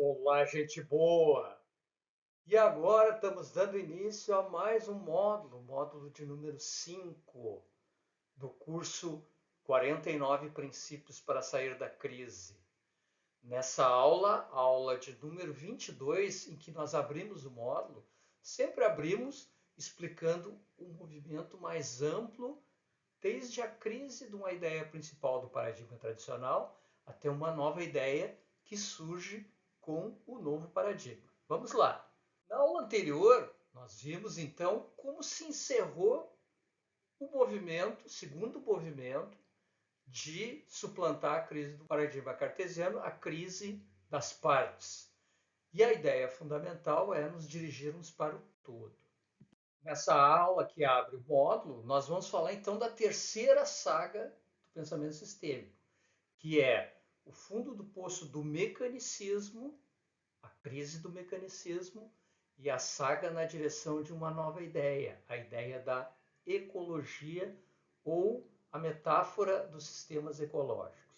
Olá, gente boa! E agora estamos dando início a mais um módulo, módulo de número 5 do curso 49 Princípios para Sair da Crise. Nessa aula, a aula de número 22, em que nós abrimos o módulo, sempre abrimos explicando o movimento mais amplo, desde a crise de uma ideia principal do paradigma tradicional até uma nova ideia que surge com o novo paradigma. Vamos lá. Na aula anterior, nós vimos então como se encerrou o movimento, o segundo movimento, de suplantar a crise do paradigma cartesiano, a crise das partes. E a ideia fundamental é nos dirigirmos para o todo. Nessa aula que abre o módulo, nós vamos falar então da terceira saga do pensamento sistêmico, que é o fundo do poço do mecanicismo, a crise do mecanicismo e a saga na direção de uma nova ideia, a ideia da ecologia ou a metáfora dos sistemas ecológicos.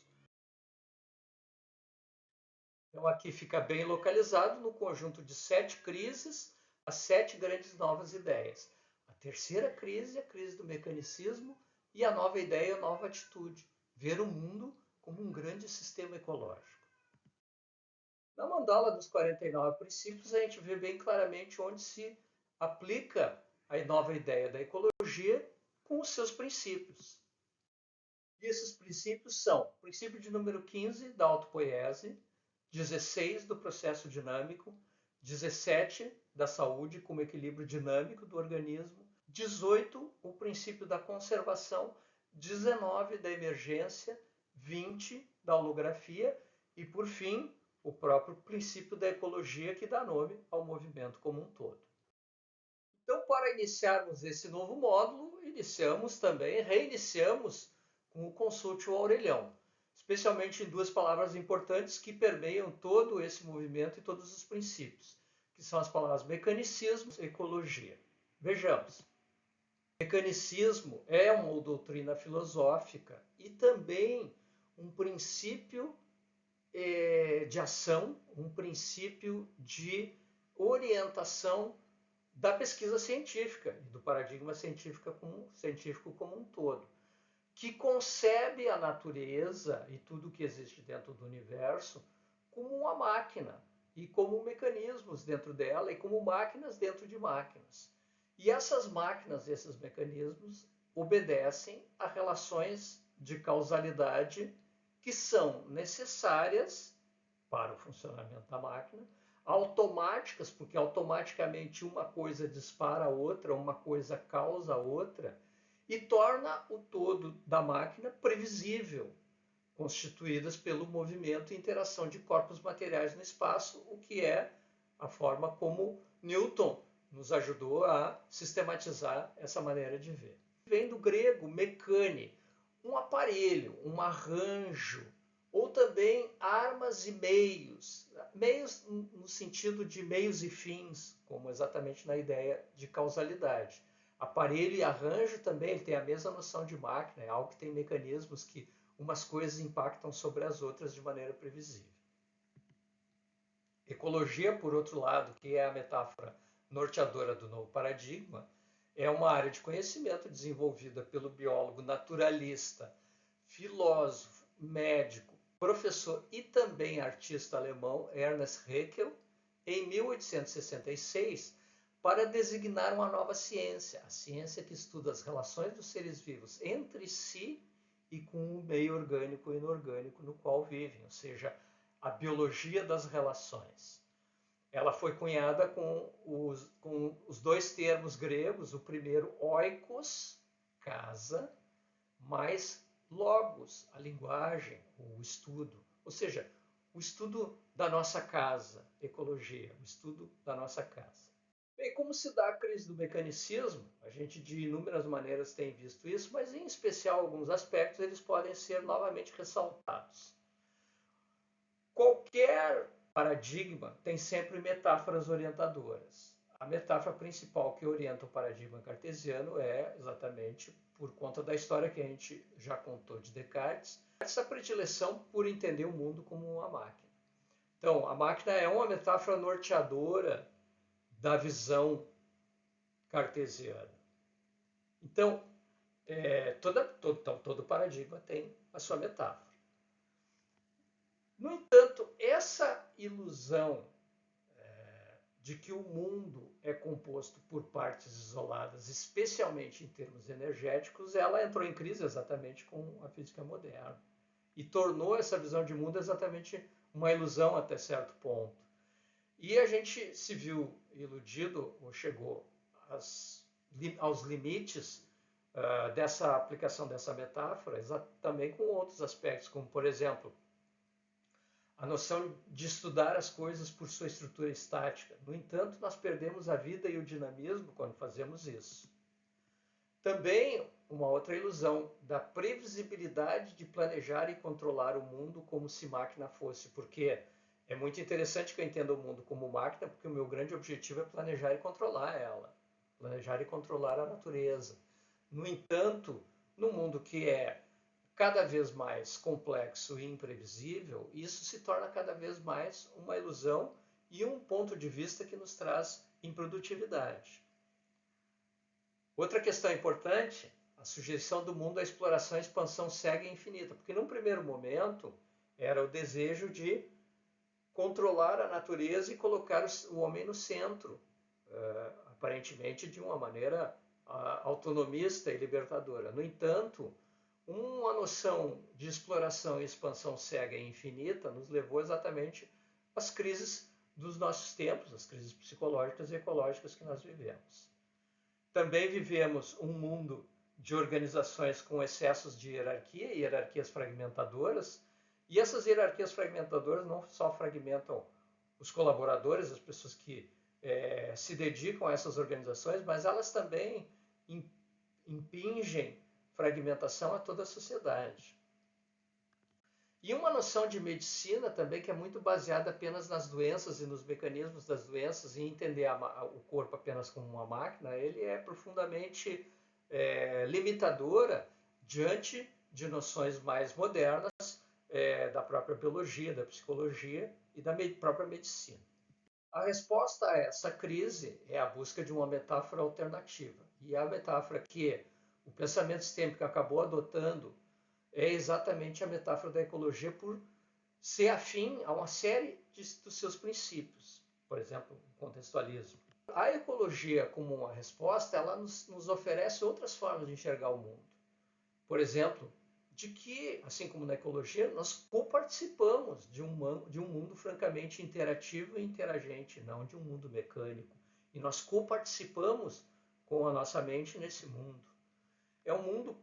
Então aqui fica bem localizado no conjunto de 7 crises, as 7 grandes novas ideias. A terceira crise, a crise do mecanicismo, e a nova ideia, a nova atitude, ver o mundo como um grande sistema ecológico. Na mandala dos 49 princípios, a gente vê bem claramente onde se aplica a nova ideia da ecologia com os seus princípios. E esses princípios são o princípio de número 15 da autopoiese, 16 do processo dinâmico, 17 da saúde como equilíbrio dinâmico do organismo, 18 o princípio da conservação, 19 da emergência, 20 da holografia e, por fim, o próprio princípio da ecologia que dá nome ao movimento como um todo. Então, para iniciarmos esse novo módulo, reiniciamos com o Consulte o Aurelião, especialmente em duas palavras importantes que permeiam todo esse movimento e todos os princípios, que são as palavras mecanicismo e ecologia. Vejamos. Mecanicismo é uma doutrina filosófica e também um princípio de ação, um princípio de orientação da pesquisa científica e do paradigma científico como um todo, que concebe a natureza e tudo que existe dentro do universo como uma máquina e como mecanismos dentro dela e como máquinas dentro de máquinas. E essas máquinas, esses mecanismos, obedecem a relações de causalidade que são necessárias para o funcionamento da máquina, automáticas, porque automaticamente uma coisa dispara a outra, uma coisa causa a outra, e torna o todo da máquina previsível, constituídas pelo movimento e interação de corpos materiais no espaço, o que é a forma como Newton nos ajudou a sistematizar essa maneira de ver. Vem do grego mecane, um aparelho, um arranjo, ou também armas e meios. Meios no sentido de meios e fins, como exatamente na ideia de causalidade. Aparelho e arranjo também ele tem a mesma noção de máquina, é algo que tem mecanismos que umas coisas impactam sobre as outras de maneira previsível. Ecologia, por outro lado, que é a metáfora norteadora do novo paradigma, é uma área de conhecimento desenvolvida pelo biólogo naturalista, filósofo, médico, professor e também artista alemão Ernst Haeckel, em 1866, para designar uma nova ciência, a ciência que estuda as relações dos seres vivos entre si e com o meio orgânico e inorgânico no qual vivem, ou seja, a biologia das relações. Ela foi cunhada com os dois termos gregos, o primeiro oikos, casa, mais logos, a linguagem, o estudo. Ou seja, o estudo da nossa casa, ecologia, o estudo da nossa casa. Bem, como se dá a crise do mecanicismo? A gente de inúmeras maneiras tem visto isso, mas em especial alguns aspectos eles podem ser novamente ressaltados. Qualquer paradigma tem sempre metáforas orientadoras. A metáfora principal que orienta o paradigma cartesiano é exatamente por conta da história que a gente já contou de Descartes, essa predileção por entender o mundo como uma máquina. Então, a máquina é uma metáfora norteadora da visão cartesiana. Então, todo paradigma tem a sua metáfora. No entanto, essa ilusão de que o mundo é composto por partes isoladas, especialmente em termos energéticos, ela entrou em crise exatamente com a física moderna e tornou essa visão de mundo exatamente uma ilusão até certo ponto. E a gente se viu iludido, ou chegou aos limites dessa aplicação dessa metáfora, também com outros aspectos, como, por exemplo, a noção de estudar as coisas por sua estrutura estática. No entanto, nós perdemos a vida e o dinamismo quando fazemos isso. Também uma outra ilusão da previsibilidade de planejar e controlar o mundo como se máquina fosse, porque é muito interessante que eu entenda o mundo como máquina, porque o meu grande objetivo é planejar e controlar ela, planejar e controlar a natureza. No entanto, no mundo que é cada vez mais complexo e imprevisível, isso se torna cada vez mais uma ilusão e um ponto de vista que nos traz improdutividade. Outra questão importante, a sujeição do mundo à exploração e expansão cega e infinita, porque num primeiro momento era o desejo de controlar a natureza e colocar o homem no centro, aparentemente de uma maneira autonomista e libertadora. No entanto, uma noção de exploração e expansão cega e infinita nos levou exatamente às crises dos nossos tempos, as crises psicológicas e ecológicas que nós vivemos. Também vivemos um mundo de organizações com excessos de hierarquia e hierarquias fragmentadoras, e essas hierarquias fragmentadoras não só fragmentam os colaboradores, as pessoas que se dedicam a essas organizações, mas elas também impingem fragmentação a toda a sociedade. E uma noção de medicina também que é muito baseada apenas nas doenças e nos mecanismos das doenças e entender o corpo apenas como uma máquina, ele é profundamente limitadora diante de noções mais modernas da própria biologia, da psicologia e da própria medicina. A resposta a essa crise é a busca de uma metáfora alternativa. E a metáfora que o pensamento sistêmico acabou adotando é exatamente a metáfora da ecologia por ser afim a uma série dos seus princípios. Por exemplo, o contextualismo. A ecologia, como uma resposta, ela nos oferece outras formas de enxergar o mundo. Por exemplo, de que, assim como na ecologia, nós coparticipamos de um mundo francamente interativo e interagente, não de um mundo mecânico. E nós coparticipamos com a nossa mente nesse mundo. É um mundo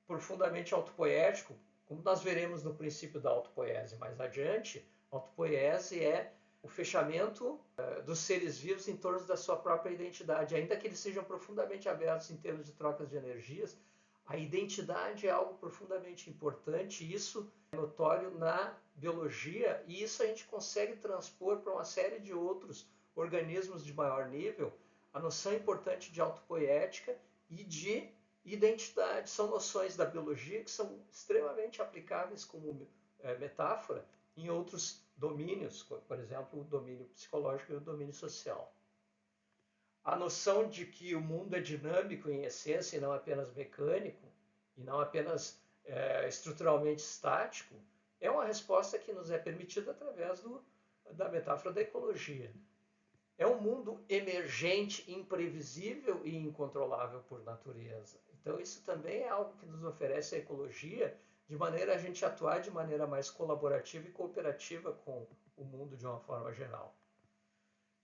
profundamente autopoético, como nós veremos no princípio da autopoiese mais adiante. A autopoiese é o fechamento dos seres vivos em torno da sua própria identidade, ainda que eles sejam profundamente abertos em termos de trocas de energias. A identidade é algo profundamente importante, isso é notório na biologia, e isso a gente consegue transpor para uma série de outros organismos de maior nível. A noção importante de autopoética e de identidade são noções da biologia que são extremamente aplicáveis como metáfora em outros domínios, por exemplo, o domínio psicológico e o domínio social. A noção de que o mundo é dinâmico em essência e não apenas mecânico, e não apenas estruturalmente estático, é uma resposta que nos é permitida através da metáfora da ecologia. É um mundo emergente, imprevisível e incontrolável por natureza. Então isso também é algo que nos oferece a ecologia, de maneira a gente atuar de maneira mais colaborativa e cooperativa com o mundo de uma forma geral.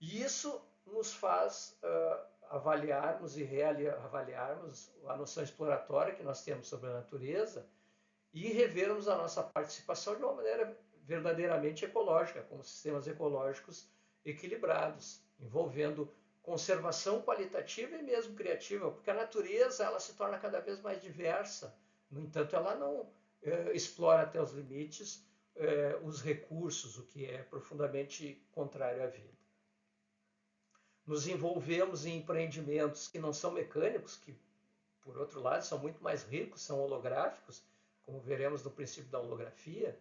E isso nos faz avaliarmos e reavaliarmos a noção exploratória que nós temos sobre a natureza e revermos a nossa participação de uma maneira verdadeiramente ecológica, como sistemas ecológicos equilibrados, envolvendo conservação qualitativa e mesmo criativa, porque a natureza ela se torna cada vez mais diversa. No entanto, ela não explora até os limites os recursos, o que é profundamente contrário à vida. Nos envolvemos em empreendimentos que não são mecânicos, que, por outro lado, são muito mais ricos, são holográficos, como veremos no princípio da holografia,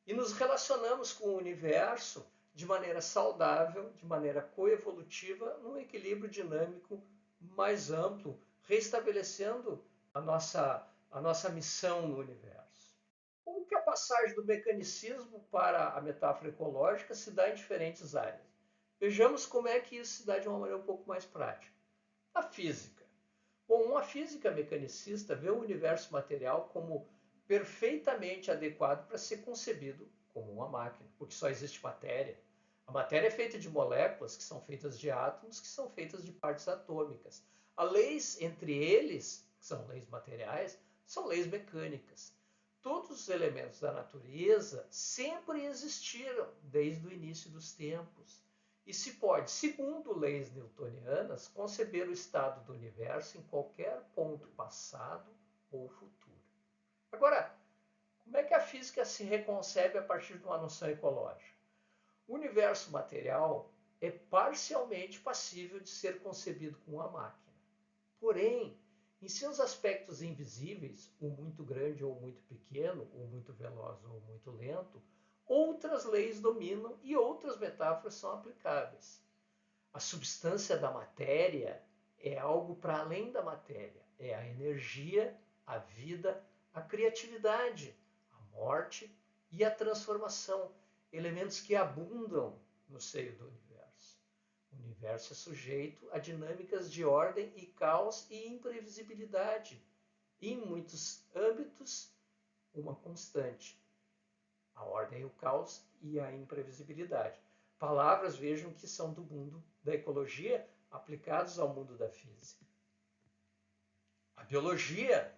E nos relacionamos com o universo de maneira saudável, de maneira coevolutiva, num equilíbrio dinâmico mais amplo, restabelecendo a nossa missão no universo. Como que a passagem do mecanicismo para a metáfora ecológica se dá em diferentes áreas? Vejamos como é que isso se dá de uma maneira um pouco mais prática. A física. Bom, uma física mecanicista vê o universo material como perfeitamente adequado para ser concebido como uma máquina, porque só existe matéria. A matéria é feita de moléculas, que são feitas de átomos, que são feitas de partes atômicas. As leis entre eles, que são leis materiais, são leis mecânicas. Todos os elementos da natureza sempre existiram desde o início dos tempos. E se pode, segundo leis newtonianas, conceber o estado do universo em qualquer ponto passado ou futuro. Agora, como é que a física se reconcebe a partir de uma noção ecológica? O universo material é parcialmente passível de ser concebido com uma máquina. Porém, em seus aspectos invisíveis, o muito grande ou muito pequeno, o muito veloz ou muito lento, outras leis dominam e outras metáforas são aplicáveis. A substância da matéria é algo para além da matéria. É a energia, a vida, a criatividade, a morte e a transformação. Elementos que abundam no seio do universo. O universo é sujeito a dinâmicas de ordem e caos e imprevisibilidade. E, em muitos âmbitos, uma constante. A ordem e o caos e a imprevisibilidade. Palavras, vejam, que são do mundo da ecologia aplicados ao mundo da física. A biologia.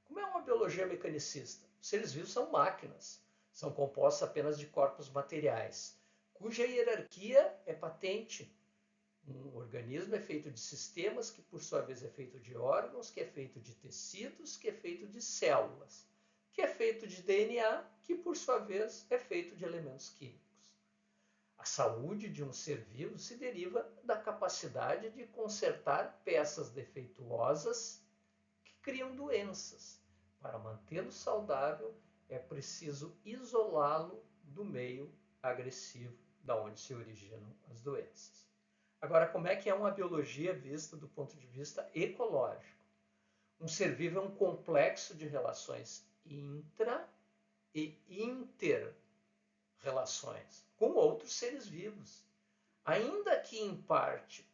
Como é uma biologia mecanicista? Os seres vivos são máquinas. São compostos apenas de corpos materiais, cuja hierarquia é patente. Um organismo é feito de sistemas, que por sua vez é feito de órgãos, que é feito de tecidos, que é feito de células, que é feito de DNA, que por sua vez é feito de elementos químicos. A saúde de um ser vivo se deriva da capacidade de consertar peças defeituosas que criam doenças. Para mantê-lo saudável, é preciso isolá-lo do meio agressivo da onde se originam as doenças. Agora, como é que é uma biologia vista do ponto de vista ecológico? Um ser vivo é um complexo de relações intra e inter-relações com outros seres vivos. Ainda que em parte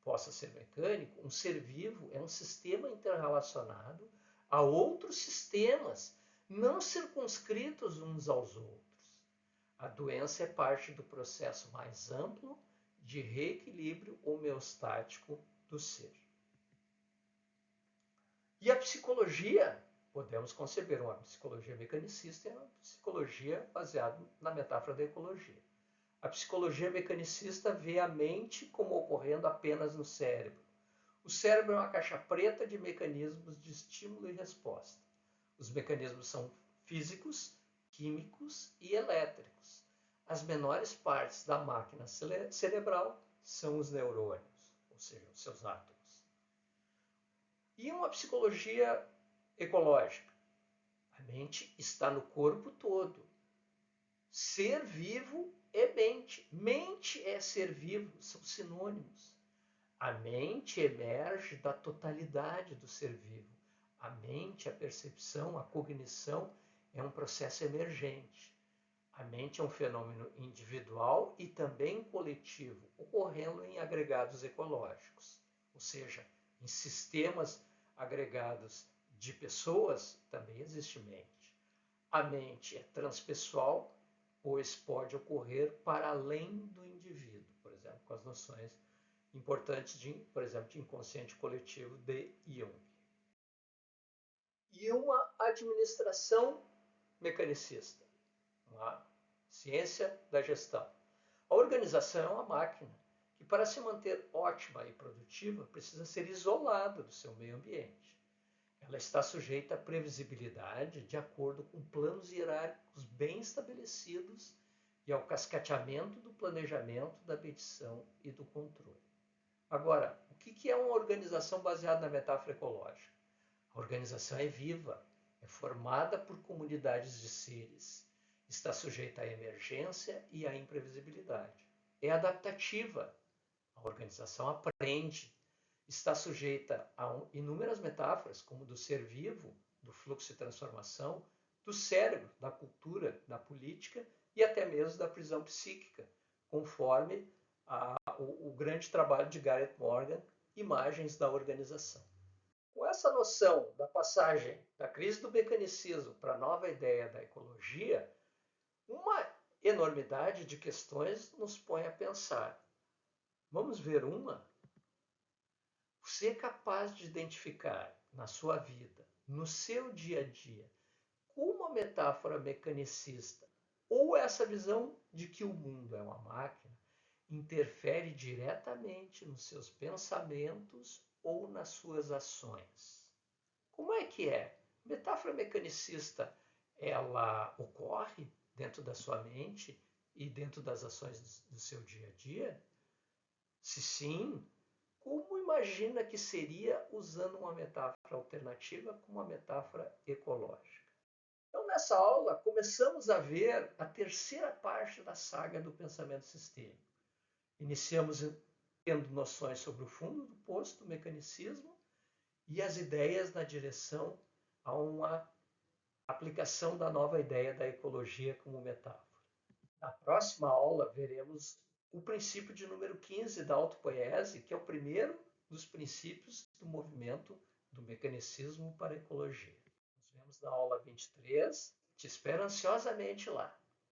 possa ser mecânico, um ser vivo é um sistema interrelacionado a outros sistemas, não circunscritos uns aos outros. A doença é parte do processo mais amplo de reequilíbrio homeostático do ser. E a psicologia, podemos conceber uma psicologia mecanicista e uma psicologia baseada na metáfora da ecologia. A psicologia mecanicista vê a mente como ocorrendo apenas no cérebro. O cérebro é uma caixa preta de mecanismos de estímulo e resposta. Os mecanismos são físicos, químicos e elétricos. As menores partes da máquina cerebral são os neurônios, ou seja, os seus átomos. E uma psicologia ecológica. A mente está no corpo todo. Ser vivo é mente. Mente é ser vivo, são sinônimos. A mente emerge da totalidade do ser vivo. A mente, a percepção, a cognição é um processo emergente. A mente é um fenômeno individual e também coletivo, ocorrendo em agregados ecológicos, ou seja, em sistemas agregados de pessoas também existe mente. A mente é transpessoal, pois pode ocorrer para além do indivíduo, por exemplo, com as noções importantes, por exemplo, de inconsciente coletivo de Jung. E uma administração mecanicista, uma ciência da gestão. A organização é uma máquina que, para se manter ótima e produtiva, precisa ser isolada do seu meio ambiente. Ela está sujeita à previsibilidade de acordo com planos hierárquicos bem estabelecidos e ao cascateamento do planejamento, da medição e do controle. Agora, o que é uma organização baseada na metáfora ecológica? A organização é viva, é formada por comunidades de seres está sujeita à emergência e à imprevisibilidade. É adaptativa. A organização aprende. Está sujeita a inúmeras metáforas, como do ser vivo, do fluxo de transformação, do cérebro, da cultura, da política e até mesmo da prisão psíquica, conforme o grande trabalho de Gareth Morgan, Imagens da Organização. Com essa noção da passagem da crise do mecanicismo para a nova ideia da ecologia, uma enormidade de questões nos põe a pensar. Vamos ver uma? Você é capaz de identificar na sua vida, no seu dia a dia, uma metáfora mecanicista ou essa visão de que o mundo é uma máquina interfere diretamente nos seus pensamentos ou nas suas ações? Como é que é? A metáfora mecanicista, ela ocorre dentro da sua mente e dentro das ações do seu dia a dia? Se sim, como imagina que seria usando uma metáfora alternativa como uma metáfora ecológica? Então, nessa aula, começamos a ver a terceira parte da saga do pensamento sistêmico. Iniciamos tendo noções sobre o fundo do poço do mecanicismo e as ideias na direção a uma aplicação da nova ideia da ecologia como metáfora. Na próxima aula, veremos o princípio de número 15 da autopoiese, que é o primeiro dos princípios do movimento do mecanicismo para a ecologia. Nos vemos na aula 23. Te espero ansiosamente lá.